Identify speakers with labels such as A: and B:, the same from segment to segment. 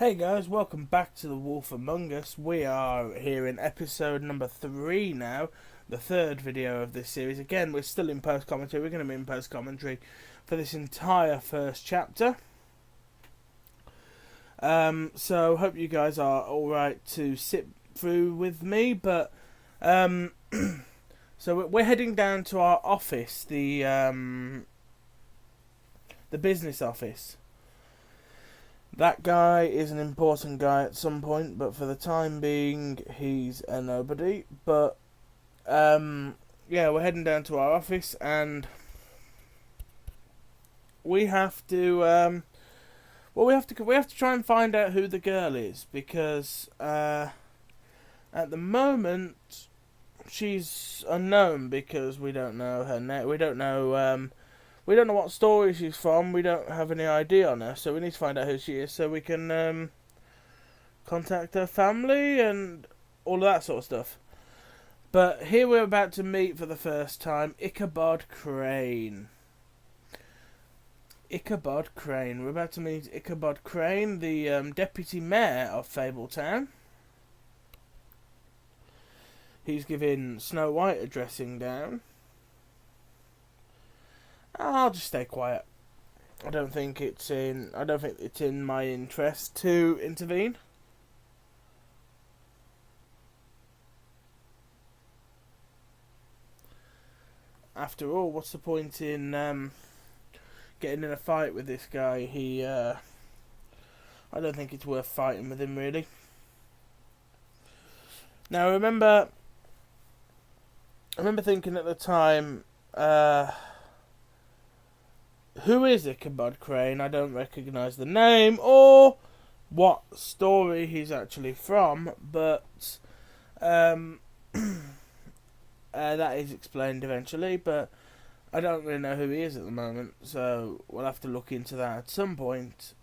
A: Hey guys, welcome back to The Wolf Among Us. We are here in episode number 3 now, the third video of this series. Again, we're still in post-commentary. We're going to be in post-commentary for this entire first chapter. So hope you guys are alright to sit through with me, but so we're heading down to our office, the business office. That guy is an important guy at some point, but for the time being, he's a nobody. But, yeah, we're heading down to our office, and we have to, we have to try and find out who the girl is, because, at the moment, she's unknown, because we don't know her name, we don't know what story she's from. We don't have any idea on her, so we need to find out who she is so we can contact her family and all of that sort of stuff. But here we're about to meet for the first time Ichabod Crane. Ichabod Crane. We're about to meet Ichabod Crane, the deputy mayor of Fabletown. He's giving Snow White a dressing down. I'll just stay quiet. I don't think it's in my interest to intervene. After all, what's the point in getting in a fight with this guy? I don't think it's worth fighting with him, really. Now, I remember thinking at the time, who is Ichabod Crane? I don't recognise the name or what story he's actually from, but that is explained eventually, but I don't really know who he is at the moment, so we'll have to look into that at some point.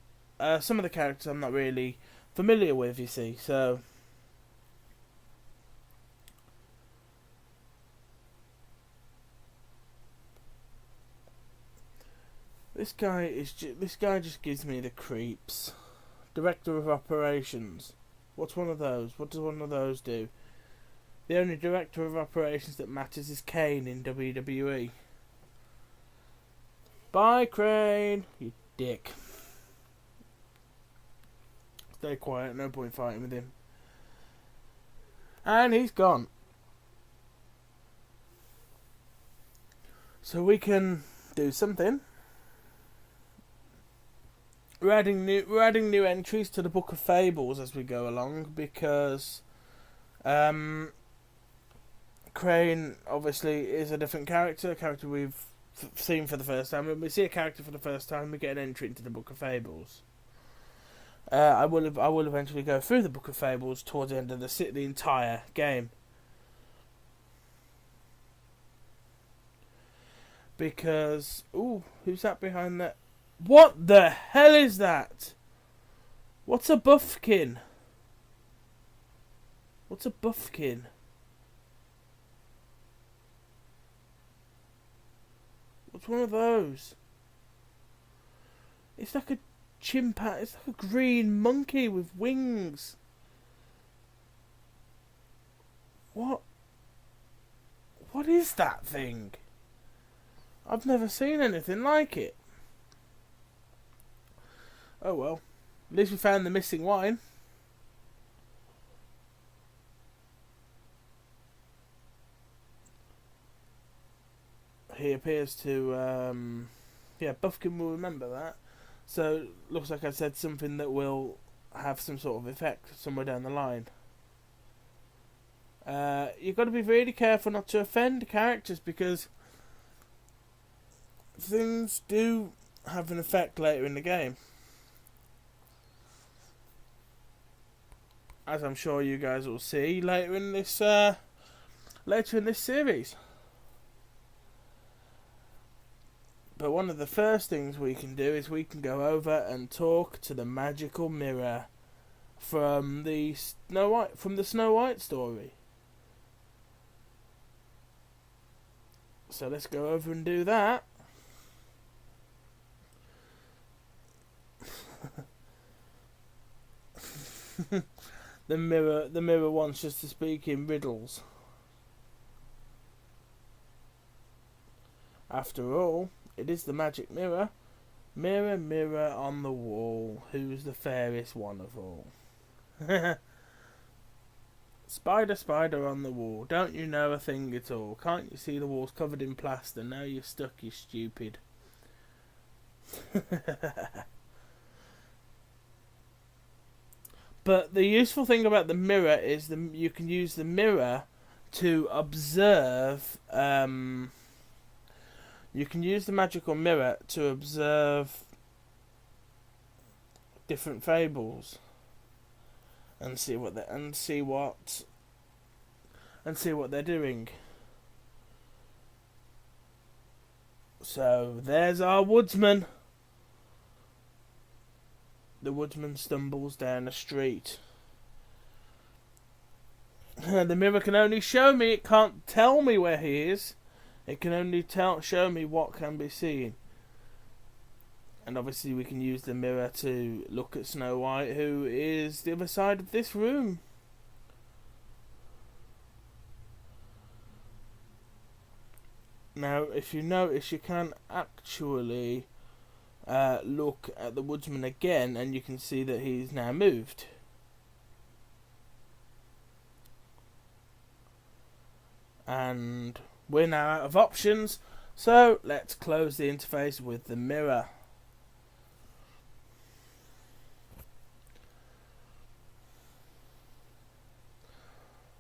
A: Some of the characters I'm not really familiar with, you see, so this guy just gives me the creeps. Director of Operations. What's one of those? What does one of those do? The only director of operations that matters is Kane in WWE. Bye, Crane, you dick. Stay quiet, no point fighting with him. And he's gone. So we can do something. We're adding new entries to the Book of Fables as we go along, because Crane obviously is a different character, a character we've seen for the first time. When we see a character for the first time, we get an entry into the Book of Fables. I will eventually go through the Book of Fables towards the end of the entire game, because who's that behind that? What the hell is that? What's a buffkin? What's a buffkin? What's one of those? It's like a chimpanzee. It's like a green monkey with wings. What? What is that thing? I've never seen anything like it. Oh well. At least we found the missing wine. He appears to, yeah, Buffkin will remember that. So, looks like I said something that will have some sort of effect somewhere down the line. You've got to be really careful not to offend characters, because things do have an effect later in the game. As I'm sure you guys will see later in this series. But one of the first things we can do is we can go over and talk to the magical mirror from the Snow White story. So let's go over and do that. The mirror wants us to speak in riddles. After all, it is the magic mirror. Mirror, mirror on the wall, who's the fairest one of all? Spider, spider on the wall, don't you know a thing at all? Can't you see the wall's covered in plaster? Now you're stuck, you stupid. But the useful thing about the mirror is you can use the mirror to observe. You can use the magical mirror to observe different fables and see what they're doing. So there's our woodsman. The woodsman stumbles down a street. The mirror can only show me, it can't tell me where he is. It can only show me what can be seen. And obviously we can use the mirror to look at Snow White, who is the other side of this room. Now, if you notice, you can actually look at the woodsman again, and you can see that he's now moved. And we're now out of options, so let's close the interface with the mirror.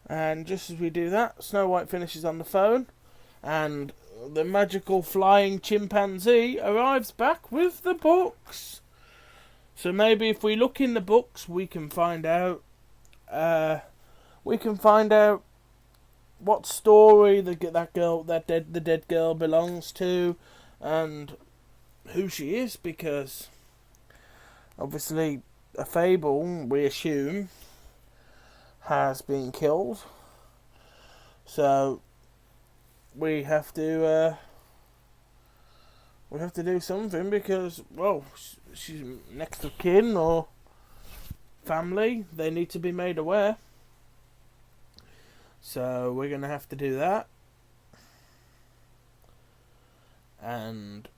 A: And just as we do that, Snow White finishes on the phone, and the magical flying chimpanzee arrives back with the books. So maybe if we look in the books, we can find out. What story the dead girl belongs to, and who she is, because obviously a fable, we assume, has been killed. So we have to do something, because, well, she's next of kin or family. They need to be made aware. So we're going to have to do that. And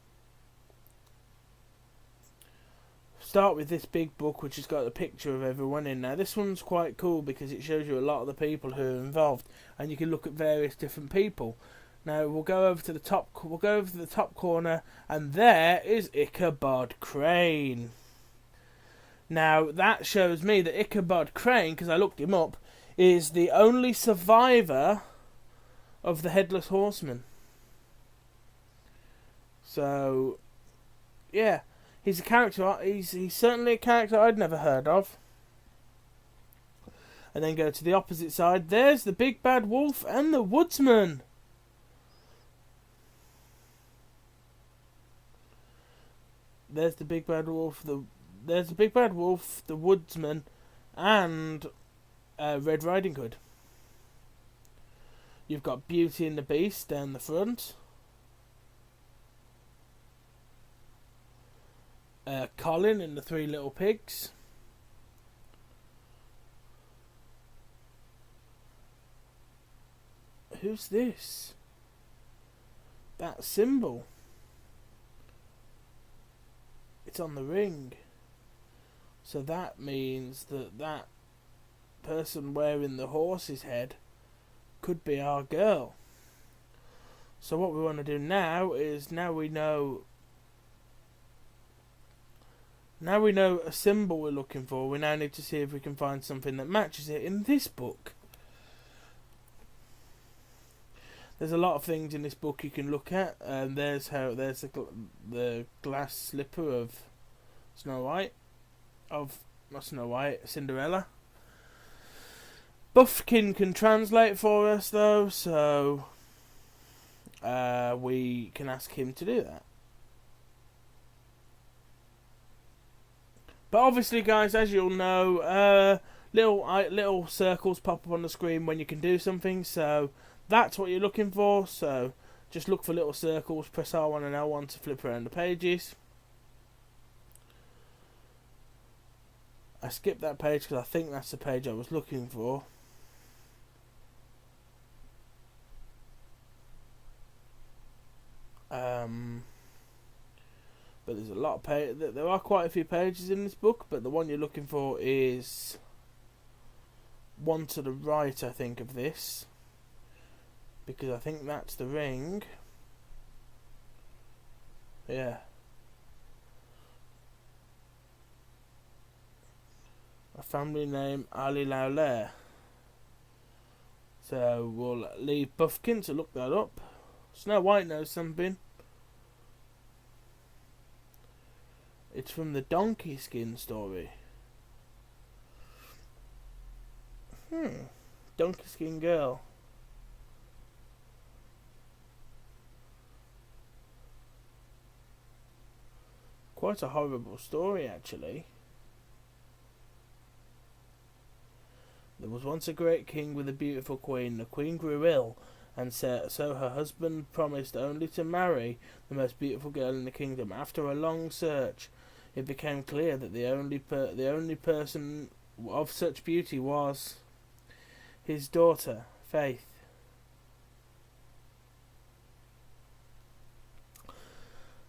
A: start with this big book, which has got a picture of everyone in. Now this one's quite cool because it shows you a lot of the people who are involved, and you can look at various different people. Now we'll go over to the top. We'll go over to the top corner, and there is Ichabod Crane. Now that shows me that Ichabod Crane, because I looked him up, is the only survivor of the Headless Horseman. So, yeah, he's a character. He's certainly a character I'd never heard of. And then go to the opposite side. There's the Big Bad Wolf and the Woodsman. There's the Big Bad Wolf. There's the Big Bad Wolf, the Woodsman, and Red Riding Hood. You've got Beauty and the Beast down the front. Colin and the Three Little Pigs. Who's this? That symbol. It's on the ring. So that means that person wearing the horse's head could be our girl. So what we want to do now is, now we know a symbol we're looking for, we now need to see if we can find something that matches it in this book. There's a lot of things in this book you can look at. There's the glass slipper of Cinderella. Buffkin can translate for us though, so we can ask him to do that. But obviously, guys, as you'll know, little circles pop up on the screen when you can do something, so that's what you're looking for. So just look for little circles, press R1 and L1 to flip around the pages. I skipped that page because I think that's the page I was looking for. But there's a lot of there are quite a few pages in this book, but the one you're looking for is one to the right, I think, of this, because I think that's the ring. Yeah. A family name, Ali Laulair. So we'll leave Buffkin to look that up. Snow White knows something. It's from the Donkey Skin story. Donkey Skin Girl. Quite a horrible story, actually. There was once a great king with a beautiful queen. The queen grew ill, and so her husband promised only to marry the most beautiful girl in the kingdom. After a long search, it became clear that the only person of such beauty was his daughter, Faith.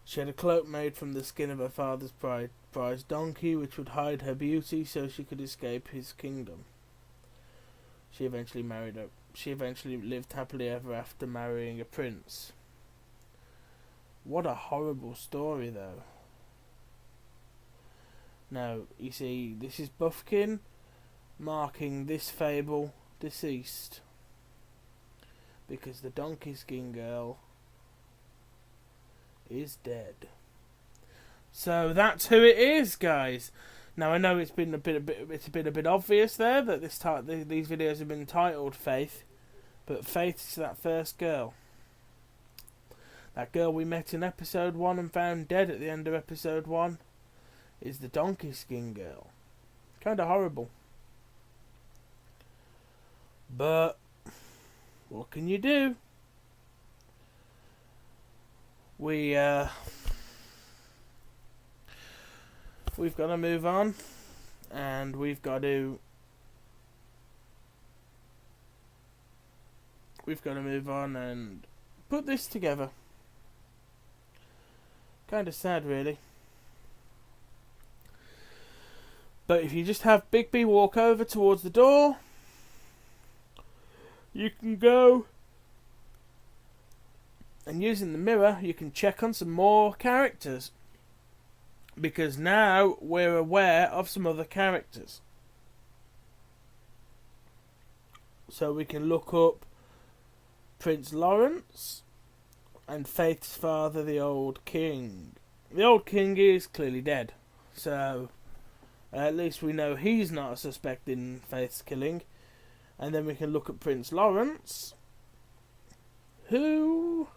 A: She had a cloak made from the skin of her father's prized donkey, which would hide her beauty so she could escape his kingdom. She eventually lived happily ever after, marrying a prince. What a horrible story, though. Now, you see, this is Buffkin marking this fable deceased, because the Donkey Skin Girl is dead. So that's who it is, guys. Now I know it's been a bit obvious there that these videos have been titled Faith, but Faith is that first girl. That girl we met in episode 1 and found dead at the end of episode 1 is the Donkey Skin Girl. Kinda horrible. But what can you do? We've got to move on, and we've got to move on and put this together. Kind of sad, really. But if you just have Bigby walk over towards the door, you can go, and using the mirror you can check on some more characters, because now we're aware of some other characters. So we can look up Prince Lawrence and Faith's father, the Old King. The Old King is clearly dead, so at least we know he's not a suspect in Faith's killing. And then we can look at Prince Lawrence, who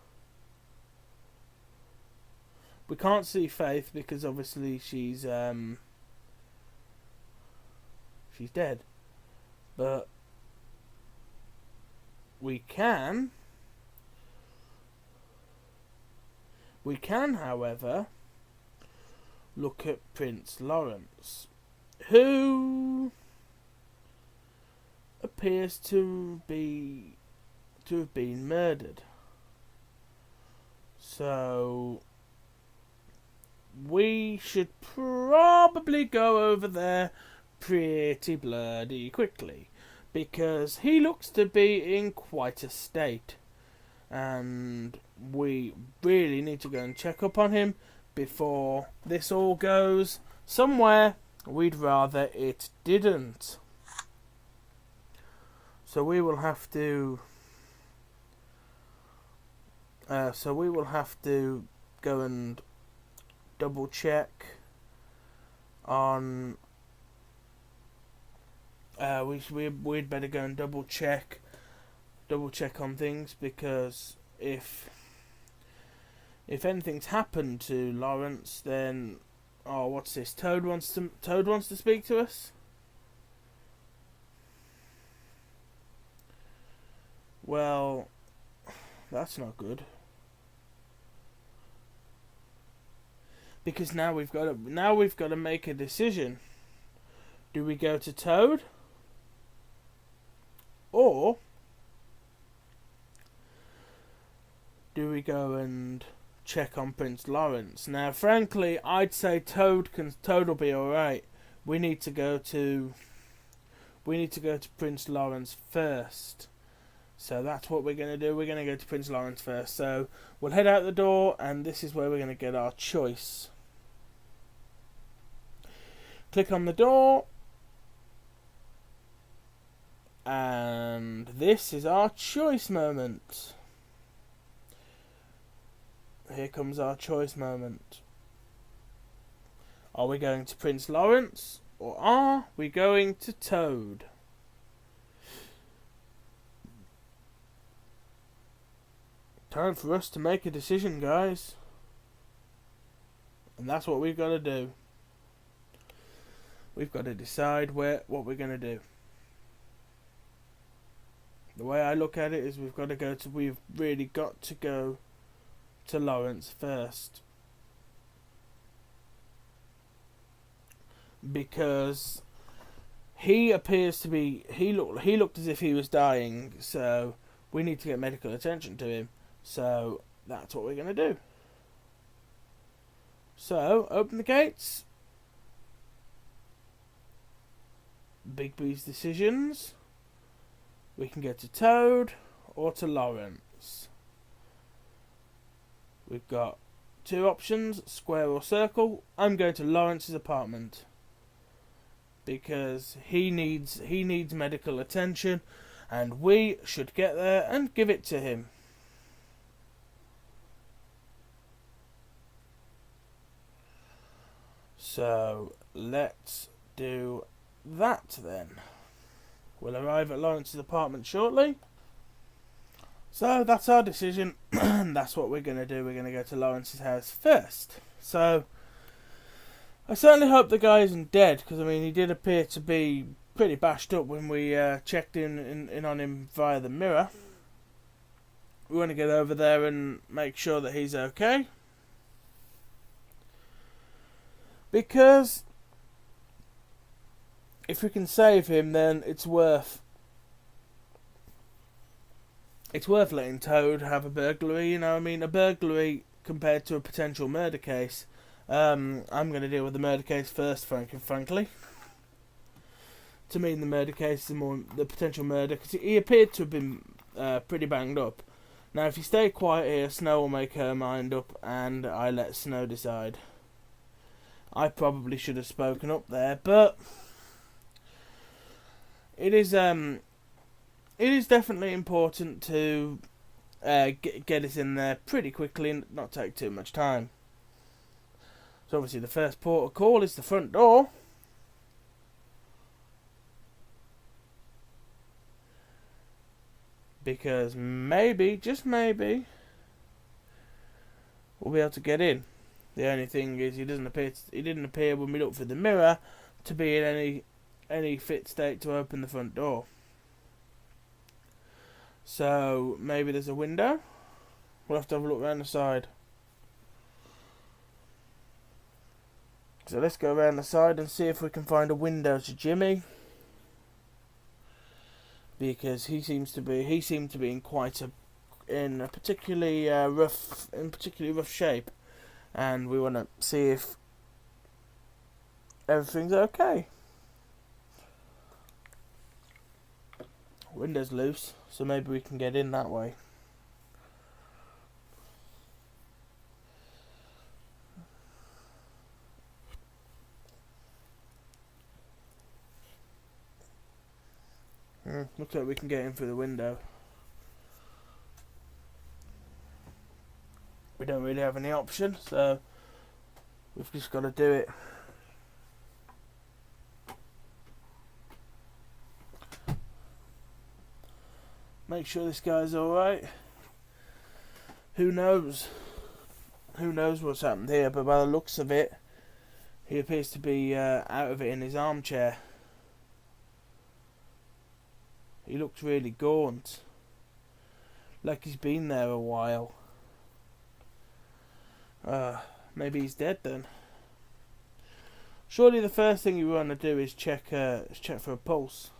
A: we can't see Faith because obviously she's dead. But we can, however, look at Prince Lawrence, who appears to have been murdered. So we should probably go over there pretty bloody quickly, because he looks to be in quite a state, and we really need to go and check up on him before this all goes somewhere we'd rather it didn't. So we will have to go and double check on we'd better go and double check on things, because if anything's happened to Lawrence, then what's this? Toad wants to speak to us. Well, that's not good, because now we've got to make a decision. Do we go to Toad? Or do we go and check on Prince Lawrence? Now, frankly, I'd say Toad will be alright. We need to go to Prince Lawrence first. So that's what we're going to do. We're going to go to Prince Lawrence first. So we'll head out the door, and this is where we're going to get our choice. Click on the door. And this is our choice moment. Here comes our choice moment. Are we going to Prince Lawrence, or are we going to Toad? Time for us to make a decision, guys. And that's what we've got to do. We've got to decide what we're going to do. The way I look at it is we've really got to go to Lawrence first. Because he appears to be, he looked as if he was dying, so we need to get medical attention to him. So that's what we're going to do. So, open the gates. Bigby's decisions. We can get to Toad or to Lawrence. We've got two options, square or circle. I'm going to Lawrence's apartment because he needs medical attention, and we should get there and give it to him. So let's do that then. We'll arrive at Lawrence's apartment shortly. So that's our decision. That's what we're going to do. We're going to go to Lawrence's house first. So I certainly hope the guy isn't dead, because I mean he did appear to be pretty bashed up when we checked in on him via the mirror. We want to get over there and make sure that he's okay, because if we can save him, then it's worth letting Toad have a burglary. You know, I mean, a burglary compared to a potential murder case. I'm going to deal with the murder case first, frankly. To me, the murder case is more the potential murder, because he appeared to have been pretty banged up. Now, if you stay quiet here, Snow will make her mind up, and I let Snow decide. I probably should have spoken up there, but it is definitely important to get us in there pretty quickly and not take too much time. So obviously the first port of call is the front door. Because maybe, just maybe, we'll be able to get in. The only thing is he didn't appear when we looked for the mirror to be in any fit state to open the front door. So maybe there's a window. We'll have to have a look around the side. So let's go around the side and see if we can find a window to Jimmy, because he seemed to be in a particularly rough shape, and we want to see if everything's okay. Window's loose, so maybe we can get in that way. Looks like we can get in through the window. We don't really have any option, so we've just got to do it. Make sure this guy's alright. Who knows? Who knows what's happened here, but by the looks of it, he appears to be out of it in his armchair. He looks really gaunt, like he's been there a while. Maybe he's dead then. Surely the first thing you want to do is check for a pulse.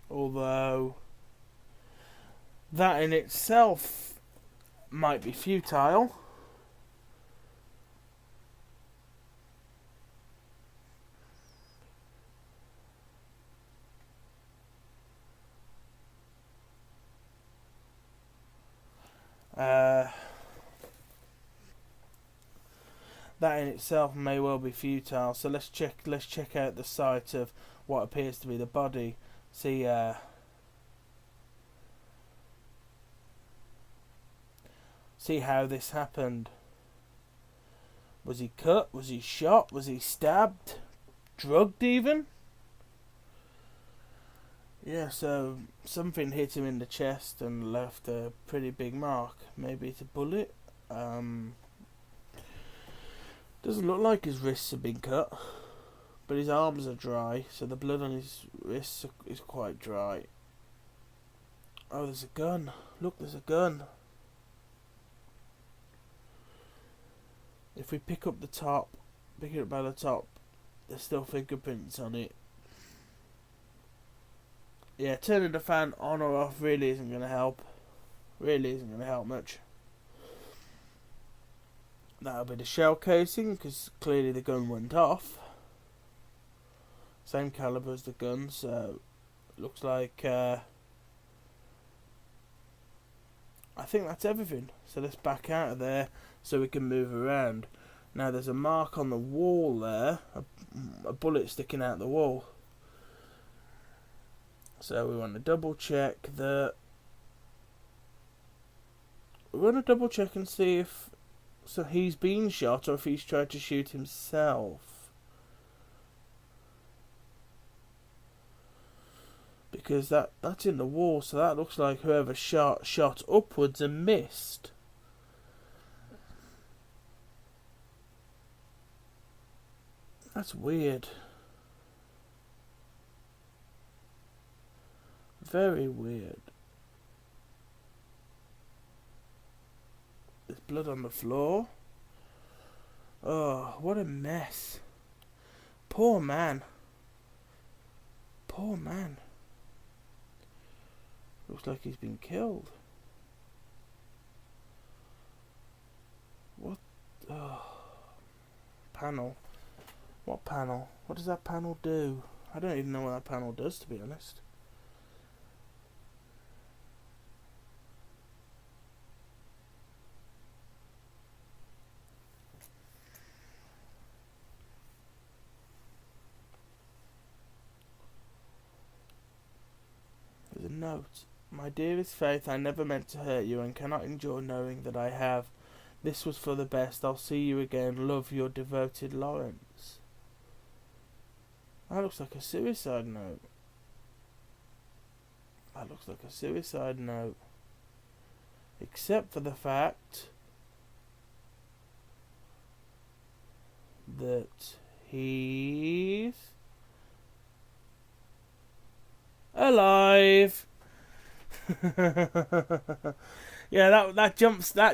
A: Although that in itself might be futile. That in itself may well be futile. So let's check out the site of what appears to be the body. See how this happened. Was he cut? Was he shot? Was he stabbed? Drugged even? Yeah, so something hit him in the chest and left a pretty big mark. Maybe it's a bullet. Doesn't look like his wrists have been cut, but his arms are dry, so the blood on his wrists is quite dry. Oh, there's a gun. Look, there's a gun. If we pick it up by the top, there's still fingerprints on it. Yeah, turning the fan on or off really isn't going to help. Really isn't going to help much. That'll be the shell casing, because clearly the gun went off. Same caliber as the gun, so looks like I think that's everything. So let's back out of there so we can move around. Now there's a mark on the wall there, a bullet sticking out the wall. So we want to double check that. We want to double check and see if he's been shot or if he's tried to shoot himself. Because that's in the wall, so that looks like whoever shot upwards and missed. That's weird. Very weird. There's blood on the floor. Oh, what a mess. Poor man. Poor man. Looks like he's been killed. What? Oh. Panel. What panel? What does that panel do? I don't even know what that panel does, to be honest. There's a note. My dearest Faith, I never meant to hurt you and cannot endure knowing that I have. This was for the best. I'll see you again. Love, your devoted Lawrence. That looks like a suicide note. That looks like a suicide note. Except for the fact that he's alive. Yeah, that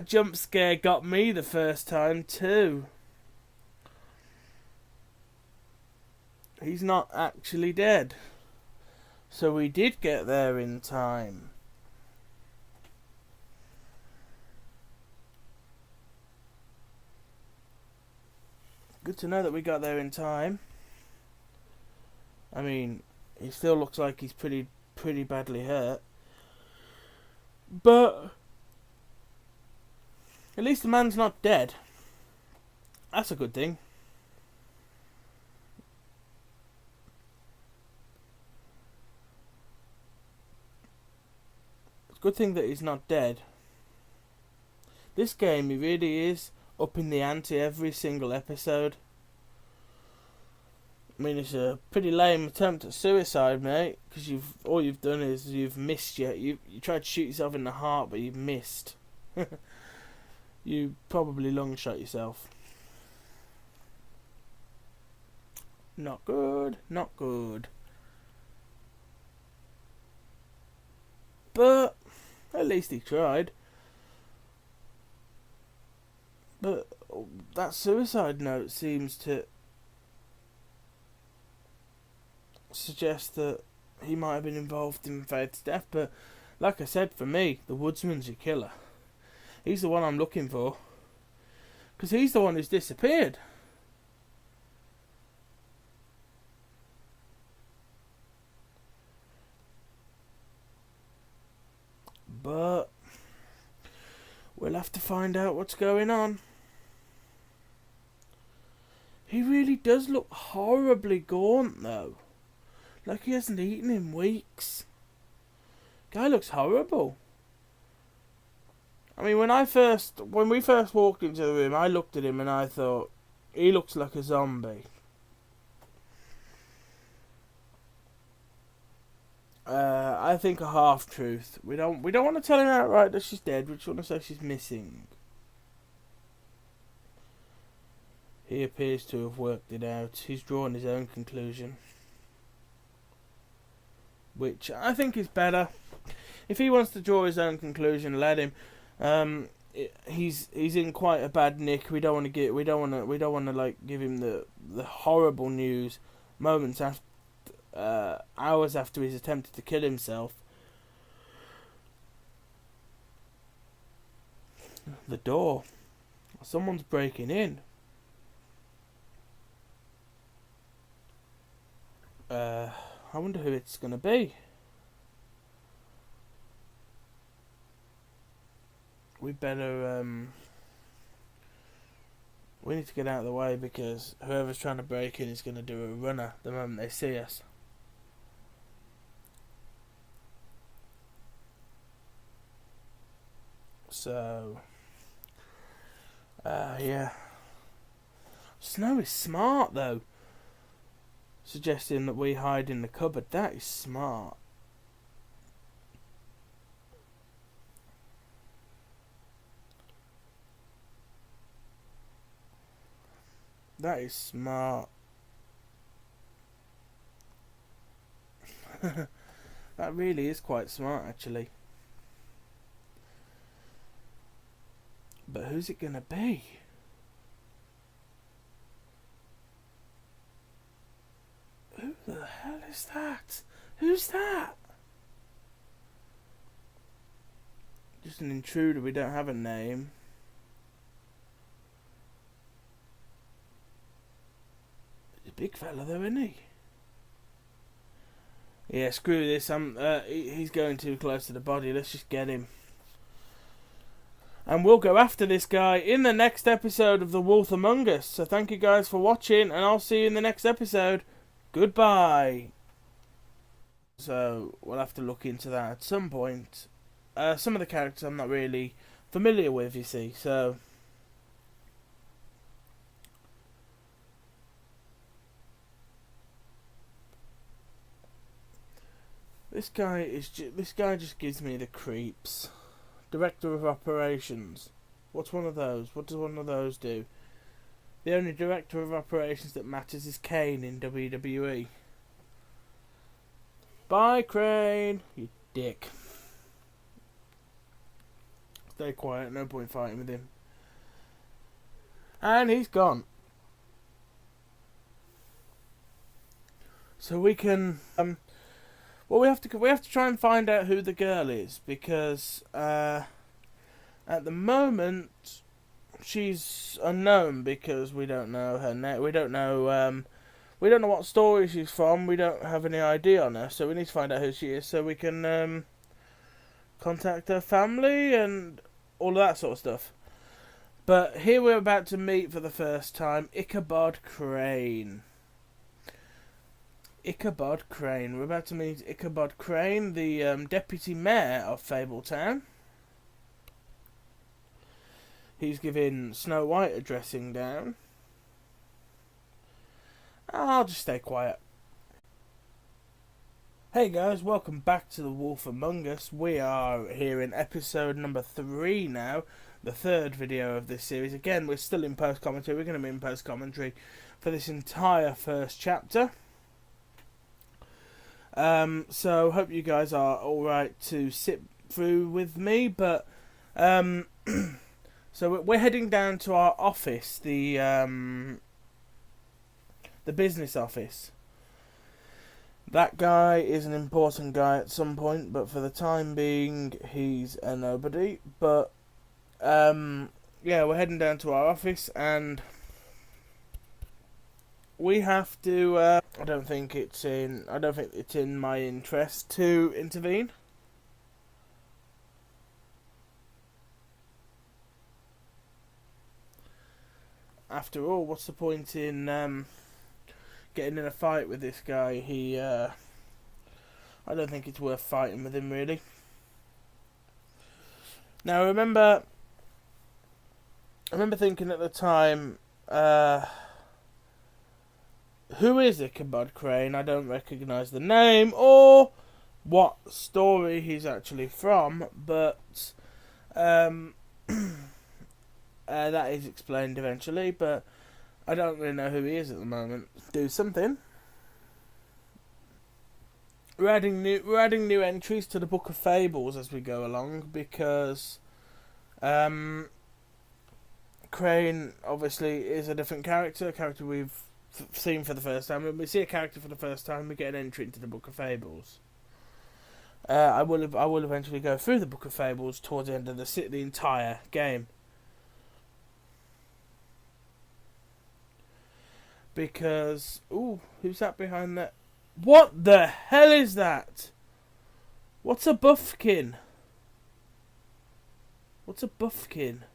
A: jump scare got me the first time too. He's not actually dead. So we did get there in time. Good to know that we got there in time. I mean, he still looks like he's pretty badly hurt. But at least the man's not dead. That's a good thing. It's a good thing that he's not dead. This game, he really is upping the ante every single episode. I mean, it's a pretty lame attempt at suicide, mate, because all you've done is you've missed you tried to shoot yourself in the heart, but you've missed. You probably lung shot yourself. Not good, not good. But at least he tried. But that suicide note seems to suggest that he might have been involved in Faith's death, but like I said, for me, the woodsman's your killer. He's the one I'm looking for, because he's the one who's disappeared. But we'll have to find out what's going on. He really does look horribly gaunt, though. Like he hasn't eaten in weeks. Guy looks horrible. I mean, when we first walked into the room, I looked at him and I thought, he looks like a zombie. I think a half truth. We don't want to tell him outright that she's dead. We just want to say she's missing. He appears to have worked it out. He's drawn his own conclusion, which I think is better. If he wants to draw his own conclusion, let him. He's in quite a bad nick. We don't want to like give him the horrible news moments after, hours after he's attempted to kill himself. The door. Someone's breaking in. I wonder who it's gonna be. We better we need to get out of the way, because whoever's trying to break in is gonna do a runner the moment they see us. So yeah. Snow is smart though. Suggesting that we hide in the cupboard. That is smart. That is smart. That really is quite smart, actually. But who's it gonna be? Who the hell is that? Who's that? Just an intruder. We don't have a name. He's a big fella though, isn't he? Yeah, screw this. He's going too close to the body. Let's just get him. And we'll go after this guy in the next episode of The Wolf Among Us. So thank you guys for watching, and I'll see you in the next episode. Goodbye. So we'll have to look into that at some point. Some of the characters I'm not really familiar with, you see. So this guy just gives me the creeps. Director of Operations. What's one of those? What does one of those do? The only director of operations that matters is Kane in WWE. Bye, Crane, you dick. Stay quiet, no point fighting with him. And he's gone. So we can well, we have to try and find out who the girl is, because at the moment she's unknown, because we don't know her name. We don't know what story she's from. We don't have any idea on her, so we need to find out who she is so we can contact her family and all of that sort of stuff. But here we're about to meet for the first time Ichabod Crane. Ichabod Crane. We're about to meet Ichabod Crane, the deputy mayor of Fabletown. He's giving Snow White a dressing down. I'll just stay quiet. Hey guys, welcome back to The Wolf Among Us. We are here in episode number 3 now, the third video of this series. Again, we're still in post-commentary. We're going to be in post-commentary for this entire first chapter. So hope you guys are alright to sit through with me, but So we're heading down to our office, the business office. That guy is an important guy at some point, but for the time being, he's a nobody. But yeah, we're heading down to our office, and we have to. I don't think it's in my interest to intervene. After all, what's the point in getting in a fight with this guy? I don't think it's worth fighting with him, really. Now, I remember thinking at the time, who is Ichabod Crane? I don't recognise the name or what story he's actually from, but that is explained eventually, but I don't really know who he is at the moment. Do something. We're adding new entries to the Book of Fables as we go along, because Crane obviously is a different character, a character we've seen for the first time. When we see a character for the first time, we get an entry into the Book of Fables. I will eventually go through the Book of Fables towards the end of the entire game. Because, ooh, who's that behind that? What the hell is that? What's a buffkin? What's a buffkin?